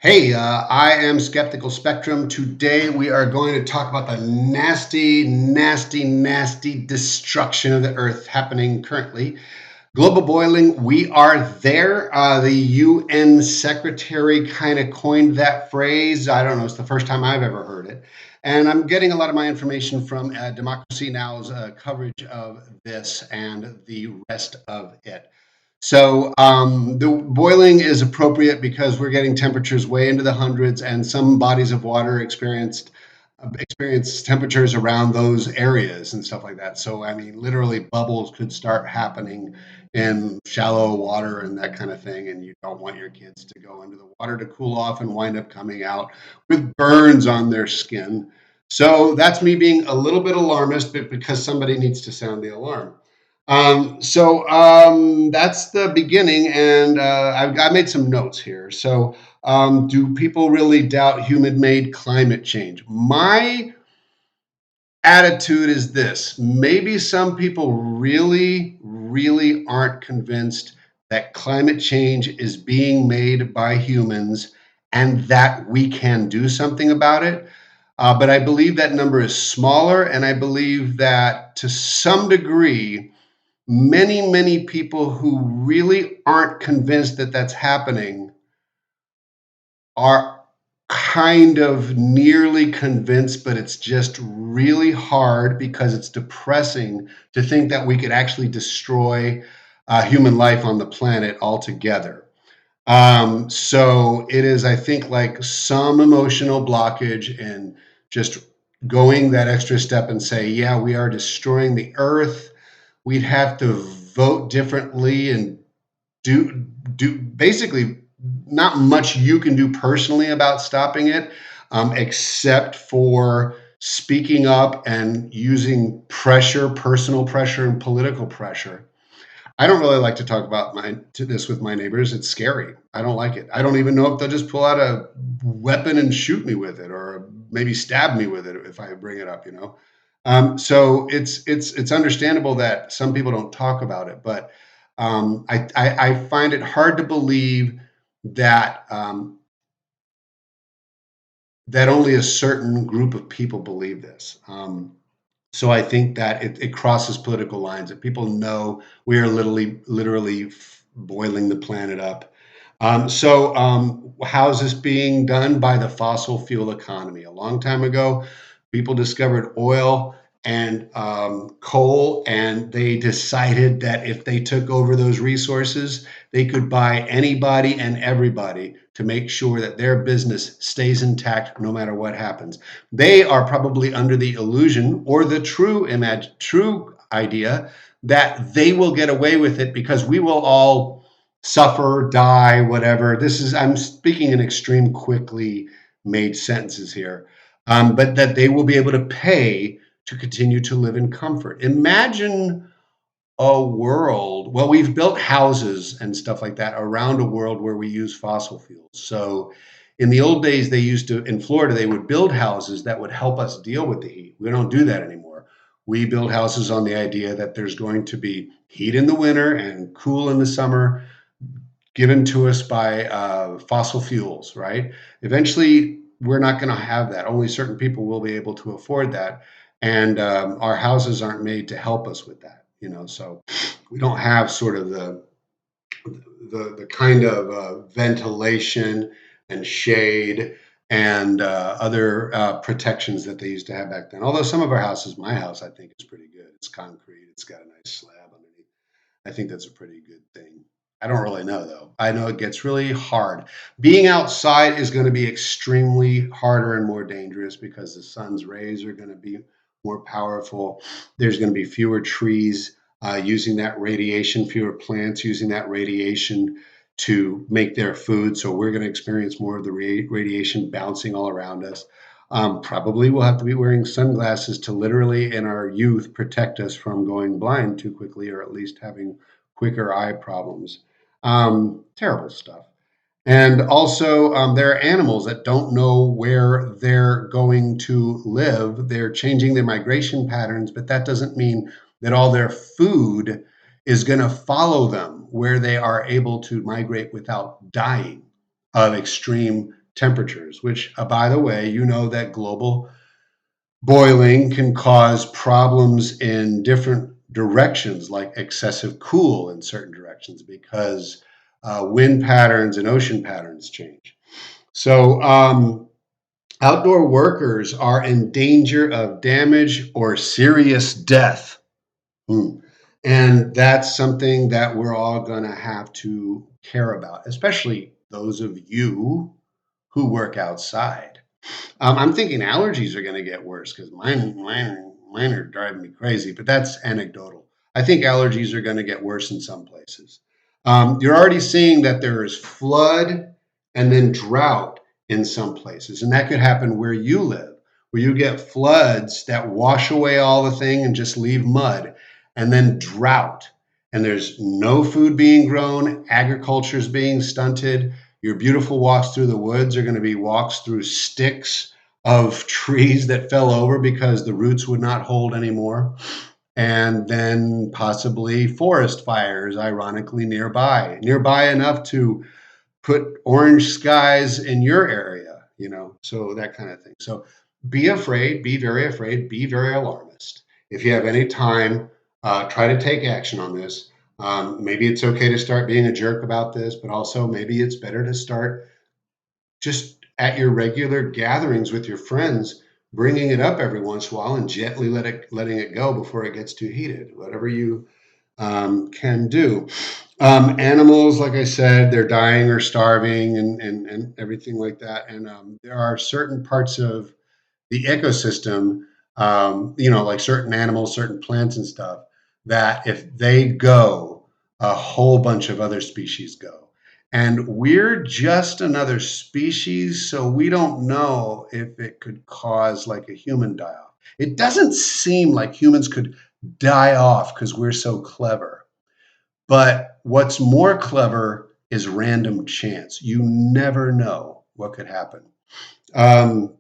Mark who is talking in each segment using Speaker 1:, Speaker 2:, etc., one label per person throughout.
Speaker 1: Hey, I am Skeptical Spectrum. Today we are going to talk about the nasty, nasty, nasty destruction of the earth happening currently. Global boiling, we are there. The UN secretary kind of coined that phrase. I don't know, it's the first time I've ever heard it. And I'm getting a lot of my information from Democracy Now!'s coverage of this and the rest of it. So the boiling is appropriate because we're getting temperatures way into the hundreds, and some bodies of water experience temperatures around those areas and stuff like that. So I mean, literally, bubbles could start happening in shallow water and that kind of thing, and you don't want your kids to go into the water to cool off and wind up coming out with burns on their skin. So that's me being a little bit alarmist, but because somebody needs to sound the alarm. That's the beginning, and I made some notes here. So, do people really doubt human made climate change? My attitude is this: maybe some people really, really aren't convinced that climate change is being made by humans and that we can do something about it. But I believe that number is smaller, and I believe that to some degree, many, many people who really aren't convinced that that's happening are kind of nearly convinced, but it's just really hard because it's depressing to think that we could actually destroy human life on the planet altogether. So it is, I think, like some emotional blockage and just going that extra step and say, yeah, we are destroying the earth. We'd have to vote differently and do basically not much you can do personally about stopping it, except for speaking up and using pressure, personal pressure, and political pressure. I don't really like to talk about this with my neighbors. It's scary. I don't like it. I don't even know if they'll just pull out a weapon and shoot me with it, or maybe stab me with it if I bring it up. So it's understandable that some people don't talk about it, but I find it hard to believe that that only a certain group of people believe this. So I think that it crosses political lines. That people know we are literally boiling the planet up. How is this being done? By the fossil fuel economy? A long time ago, people discovered oil and coal, and they decided that if they took over those resources, they could buy anybody and everybody to make sure that their business stays intact no matter what happens. They are probably under the illusion or the true idea that they will get away with it because we will all suffer, die, whatever. I'm speaking in extreme, quickly made sentences here, but that they will be able to pay to continue to live in comfort. Imagine a world, well, we've built houses and stuff like that around a world where we use fossil fuels. So in the old days, in Florida, they would build houses that would help us deal with the heat. We don't do that anymore. We build houses on the idea that there's going to be heat in the winter and cool in the summer, given to us by fossil fuels, right? Eventually, we're not going to have that. Only certain people will be able to afford that. And our houses aren't made to help us with that. So we don't have sort of the kind of ventilation and shade and other protections that they used to have back then. Although some of our houses, my house, I think is pretty good. It's concrete. It's got a nice slab underneath. I think that's a pretty good thing. I don't really know though. I know it gets really hard. Being outside is going to be extremely harder and more dangerous because the sun's rays are going to be more powerful. There's going to be fewer trees using that radiation, fewer plants using that radiation to make their food. So we're going to experience more of the radiation bouncing all around us. Probably we'll have to be wearing sunglasses to literally, in our youth, protect us from going blind too quickly or at least having quicker eye problems. Terrible stuff. And also, there are animals that don't know where they're going to live. They're changing their migration patterns, but that doesn't mean that all their food is going to follow them where they are able to migrate without dying of extreme temperatures, which, by the way, you know that global boiling can cause problems in different directions, like excessive cool in certain directions, because wind patterns and ocean patterns change. So, outdoor workers are in danger of damage or serious death. And that's something that we're all going to have to care about, especially those of you who work outside. I'm thinking allergies are going to get worse because mine are driving me crazy, but that's anecdotal. I think allergies are going to get worse in some places. You're already seeing that there is flood and then drought in some places, and that could happen where you live, where you get floods that wash away all the thing and just leave mud, and then drought, and there's no food being grown, agriculture's being stunted. Your beautiful walks through the woods are going to be walks through sticks of trees that fell over because the roots would not hold anymore. And then possibly forest fires, ironically, nearby enough to put orange skies in your area, so that kind of thing. So be afraid, be very afraid, be very alarmist. If you have any time, try to take action on this. Maybe it's okay to start being a jerk about this, but also maybe it's better to start just at your regular gatherings with your friends, bringing it up every once in a while and gently letting it go before it gets too heated. Whatever you can do. Animals, like I said, they're dying or starving and everything like that. And there are certain parts of the ecosystem, like certain animals, certain plants and stuff, that if they go, a whole bunch of other species go. And we're just another species, so we don't know if it could cause like a human die off. It doesn't seem like humans could die off because we're so clever. But what's more clever is random chance. You never know what could happen. Um,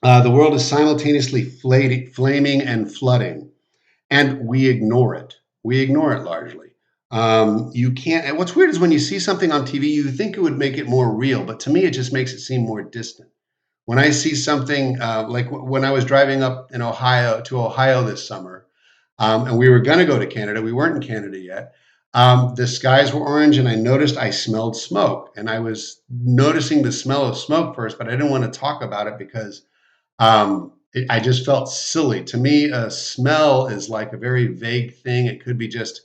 Speaker 1: the world is simultaneously flaming and flooding, and we ignore it. We ignore it largely. You can't. And what's weird is when you see something on TV, you think it would make it more real, but to me, it just makes it seem more distant. When I see something like when I was driving up in Ohio this summer, and we were going to go to Canada, we weren't in Canada yet. The skies were orange, and I noticed I smelled smoke, and I was noticing the smell of smoke first, but I didn't want to talk about it because I just felt silly. To me, a smell is like a very vague thing. It could be just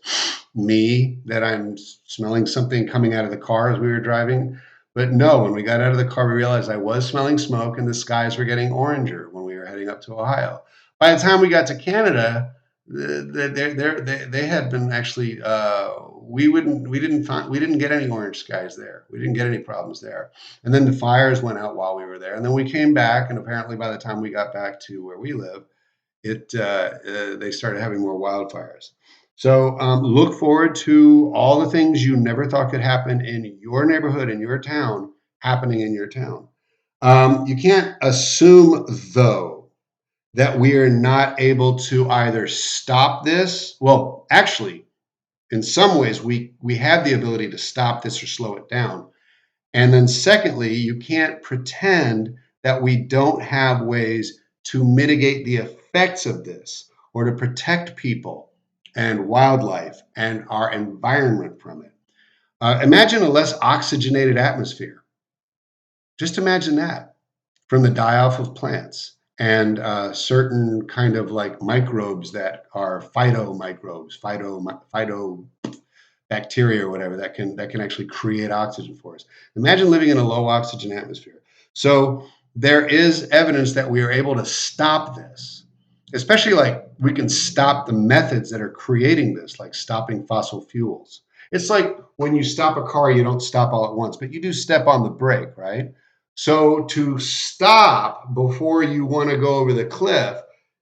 Speaker 1: me that I'm smelling something coming out of the car as we were driving. But no, when we got out of the car, we realized I was smelling smoke and the skies were getting oranger when we were heading up to Ohio. By the time we got to Canada, they had been actually we didn't get any orange skies there. We didn't get any problems there. And then the fires went out while we were there. And then we came back, and apparently by the time we got back to where we live, they started having more wildfires. So look forward to all the things you never thought could happen in your neighborhood, in your town, happening in your town. You can't assume, though, that we are not able to either stop this. Well, actually, in some ways, we have the ability to stop this or slow it down. And then, secondly, you can't pretend that we don't have ways to mitigate the effects of this or to protect people and wildlife and our environment from it. Imagine a less oxygenated atmosphere. Just imagine that from the die off of plants and certain kind of like microbes that are phytomicrobes, phyto bacteria or whatever that can actually create oxygen for us. Imagine living in a low oxygen atmosphere. So there is evidence that we are able to stop this, especially like we can stop the methods that are creating this, like stopping fossil fuels. It's like when you stop a car, you don't stop all at once, but you do step on the brake, right? So to stop before you want to go over the cliff,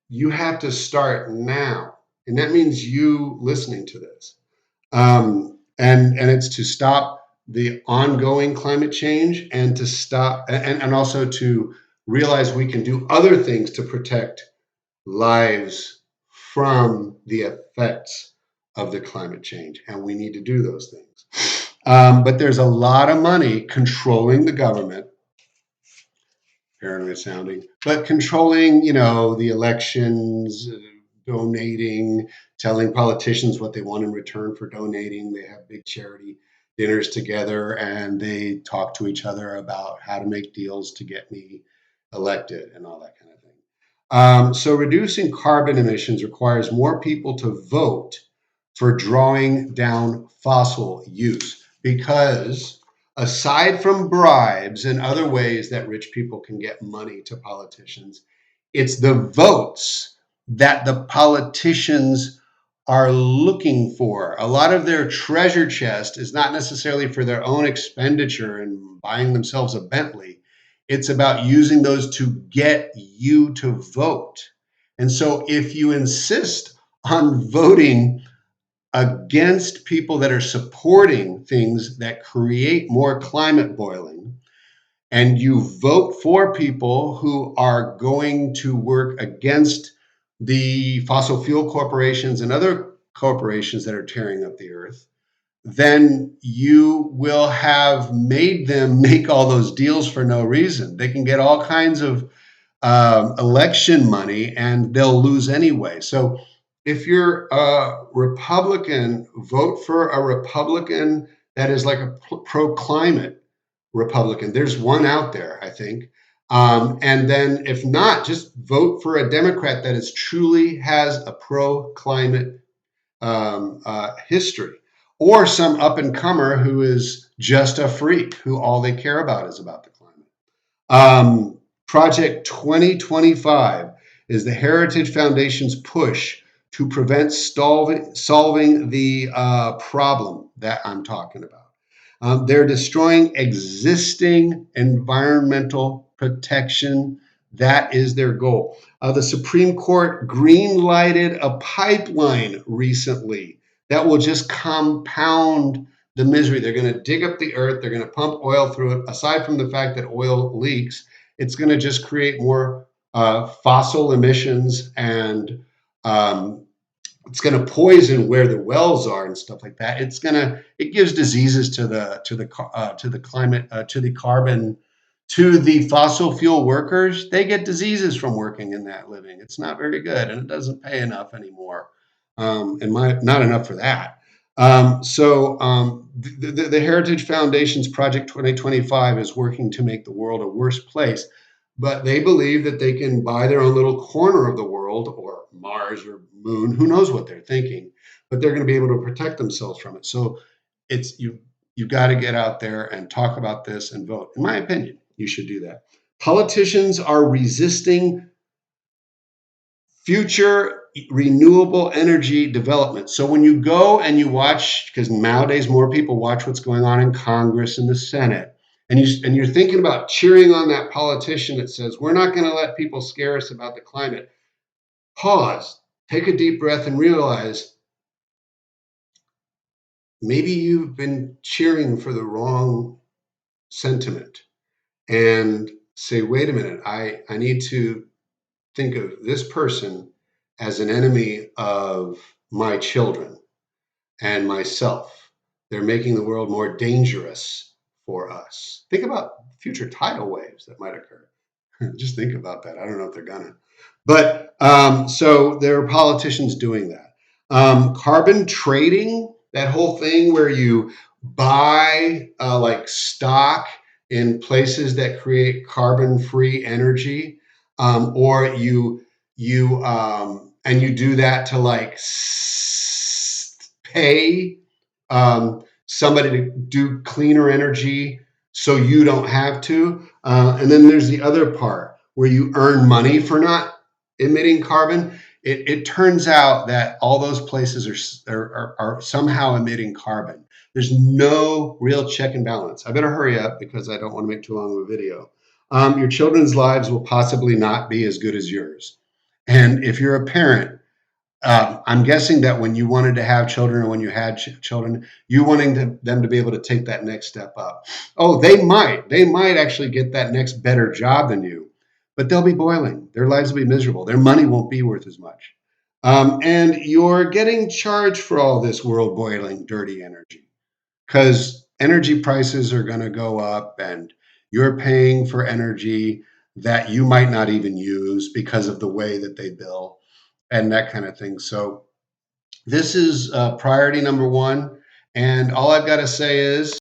Speaker 1: you have to start now. And that means you listening to this. And it's to stop the ongoing climate change and to stop and also to realize we can do other things to protect lives from the effects of the climate change. And we need to do those things. But there's a lot of money controlling the government paranoid sounding, but controlling, the elections, donating, telling politicians what they want in return for donating. They have big charity dinners together and they talk to each other about how to make deals to get me elected and all that kind of thing. So reducing carbon emissions requires more people to vote for drawing down fossil use because aside from bribes and other ways that rich people can get money to politicians, it's the votes that the politicians are looking for. A lot of their treasure chest is not necessarily for their own expenditure and buying themselves a Bentley. It's about using those to get you to vote. And so if you insist on voting against people that are supporting things that create more climate boiling, and you vote for people who are going to work against the fossil fuel corporations and other corporations that are tearing up the earth, then you will have made them make all those deals for no reason. They can get all kinds of election money and they'll lose anyway. So if you're a Republican, vote for a Republican that is like a pro climate Republican. There's one out there, I think. And then if not, just vote for a Democrat that is truly has a pro climate history, or some up and comer who is just a freak, who all they care about is about the climate. Project 2025 is the Heritage Foundation's push to prevent solving the problem that I'm talking about. They're destroying existing environmental protection. That is their goal. The Supreme Court green lighted a pipeline recently that will just compound the misery. They're going to dig up the earth. They're going to pump oil through it. Aside from the fact that oil leaks, it's going to just create more fossil emissions, and it's going to poison where the wells are and stuff like that. It gives diseases to the climate, to the carbon, to the fossil fuel workers. They get diseases from working in that living. It's not very good, and it doesn't pay enough anymore, and not enough for that. The Heritage Foundation's Project 2025 is working to make the world a worse place, but they believe that they can buy their own little corner of the world, or Mars or Moon. Who knows what they're thinking? But they're going to be able to protect themselves from it. So it's you've got to get out there and talk about this and vote. In my opinion, you should do that. Politicians are resisting future renewable energy development. So when you go and you watch, because nowadays more people watch what's going on in Congress and the Senate, and you're thinking about cheering on that politician that says, we're not going to let people scare us about the climate. Pause, take a deep breath, and realize maybe you've been cheering for the wrong sentiment, and say, wait a minute, I need to think of this person as an enemy of my children and myself. They're making the world more dangerous for us. Think about future tidal waves that might occur. Just think about that. I don't know if they're gonna. But so there are politicians doing that. Carbon trading, that whole thing where you buy like stock in places that create carbon-free energy, or you do that to like pay somebody to do cleaner energy so you don't have to. And then there's the other part where you earn money for not emitting carbon. It turns out that all those places are somehow emitting carbon. There's no real check and balance. I better hurry up because I don't want to make too long of a video. Your children's lives will possibly not be as good as yours. And if you're a parent, I'm guessing that when you wanted to have children, or when you had children, you wanting them to be able to take that next step up. Oh, they might actually get that next better job than you, but they'll be boiling. Their lives will be miserable. Their money won't be worth as much. And you're getting charged for all this world boiling, dirty energy, because energy prices are going to go up, and you're paying for energy. that you might not even use because of the way that they bill and that kind of thing. So this is priority number one. And all I've got to say is